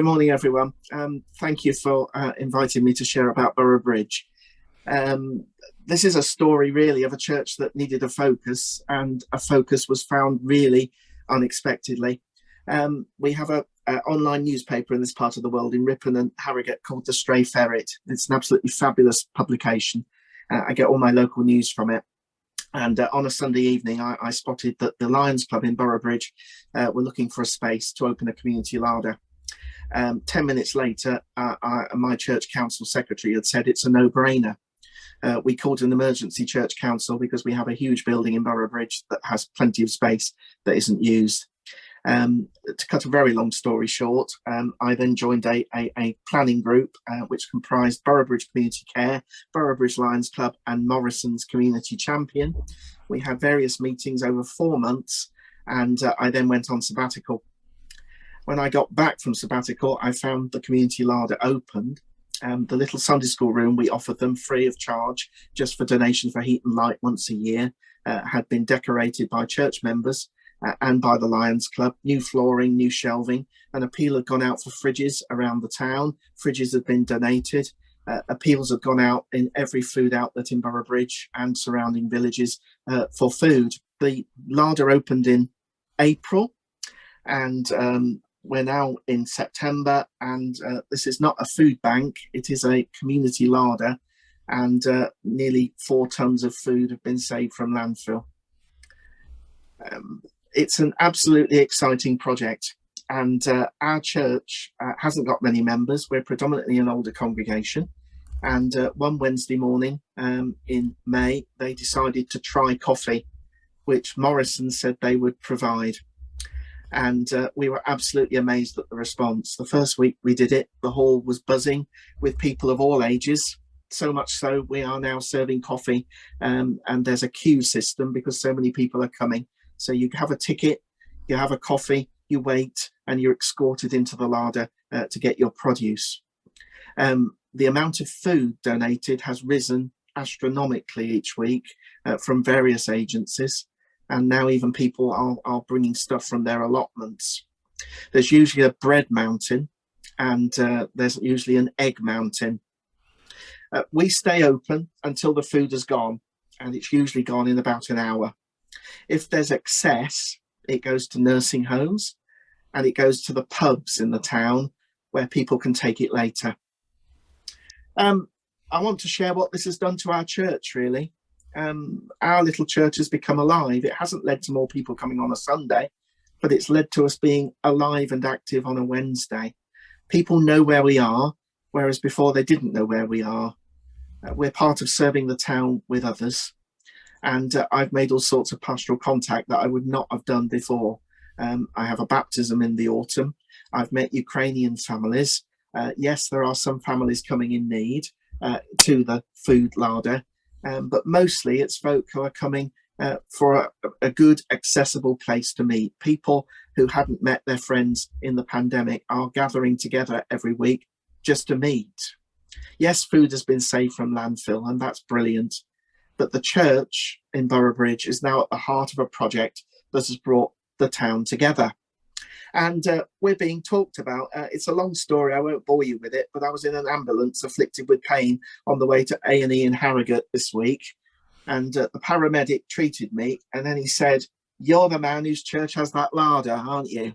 Good morning, everyone. Thank you for inviting me to share about Boroughbridge. This is a story really of a church that needed a focus, and a focus was found really unexpectedly. We have an online newspaper in this part of the world, in Ripon and Harrogate, called The Stray Ferret. It's an absolutely fabulous publication. I get all my local news from it. And on a Sunday evening, I spotted that the Lions Club in Boroughbridge were looking for a space to open a community larder. 10 minutes later, my church council secretary had said it's a no-brainer. We called an emergency church council because we have a huge building in Boroughbridge that has plenty of space that isn't used. To cut a very long story short, I then joined a planning group which comprised Boroughbridge Community Care, Boroughbridge Lions Club and Morrison's Community Champion. We had various meetings over 4 months, and I then went on sabbatical. When I got back from sabbatical, I found the community larder opened. The little Sunday school room we offered them free of charge, just for donation for heat and light once a year, had been decorated by church members and by the Lions Club. New flooring, new shelving. An appeal had gone out for fridges around the town. Fridges had been donated. Appeals had gone out in every food outlet in Boroughbridge and surrounding villages for food. The larder opened in April, and we're now in September, and this is not a food bank, it is a community larder, and nearly 4 tons of food have been saved from landfill. It's an absolutely exciting project, and our church hasn't got many members. We're predominantly an older congregation, and one Wednesday morning in May, they decided to try coffee, which Morrison said they would provide. And we were absolutely amazed at the response. The first week we did it, the hall was buzzing with people of all ages, so much so we are now serving coffee, and there's a queue system because so many people are coming. So you have a ticket, you have a coffee, you wait, and you're escorted into the larder to get your produce. The amount of food donated has risen astronomically each week from various agencies. And now even people are bringing stuff from their allotments. There's usually a bread mountain, and there's usually an egg mountain. We stay open until the food is gone, and it's usually gone in about an hour. If there's excess, it goes to nursing homes, and it goes to the pubs in the town where people can take it later. I want to share what this has done to our church, really. Our little church has become alive. It hasn't led to more people coming on a Sunday, but it's led to us being alive and active on a Wednesday. People know where we are, whereas before they didn't know where we are. We're part of serving the town with others, and I've made all sorts of pastoral contact that I would not have done before. I have a baptism in the autumn. I've met Ukrainian families. Yes, there are some families coming in need to the food larder. But mostly it's folk who are coming for a good, accessible place to meet. People who hadn't met their friends in the pandemic are gathering together every week just to meet. Yes, food has been saved from landfill, and that's brilliant. But the church in Boroughbridge is now at the heart of a project that has brought the town together. And we're being talked about. It's a long story, I won't bore you with it, but I was in an ambulance afflicted with pain on the way to A&E in Harrogate this week, and the paramedic treated me, and then he said, "You're the man whose church has that larder, aren't you?"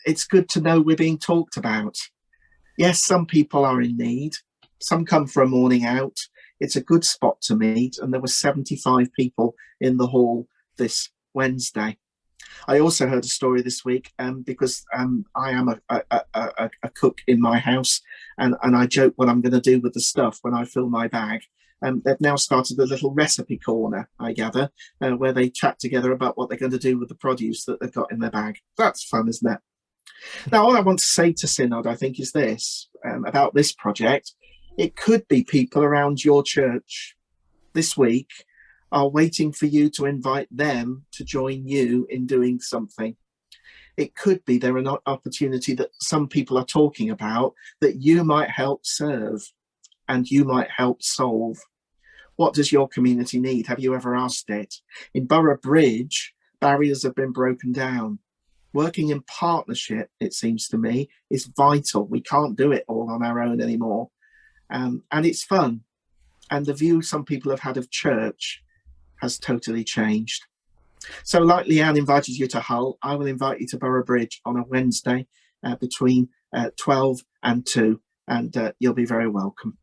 It's good to know we're being talked about. Yes, some people are in need. Some come for a morning out. It's a good spot to meet, and there were 75 people in the hall this Wednesday. I also heard a story this week because I am a cook in my house, and I joke what I'm going to do with the stuff when I fill my bag. They've now started a little recipe corner, I gather, where they chat together about what they're going to do with the produce that they've got in their bag. That's fun, isn't it? Now, all I want to say to Synod, I think, is this about this project. It could be people around your church this week are waiting for you to invite them to join you in doing something. It could be there an opportunity that some people are talking about that you might help serve and you might help solve. What does your community need? Have you ever asked it? In Boroughbridge, barriers have been broken down. Working in partnership, it seems to me, is vital. We can't do it all on our own anymore. And it's fun. And the view some people have had of church has totally changed. So like Leanne invited you to Hull, I will invite you to Boroughbridge on a Wednesday between 12 and 2, and you'll be very welcome.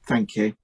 Thank you.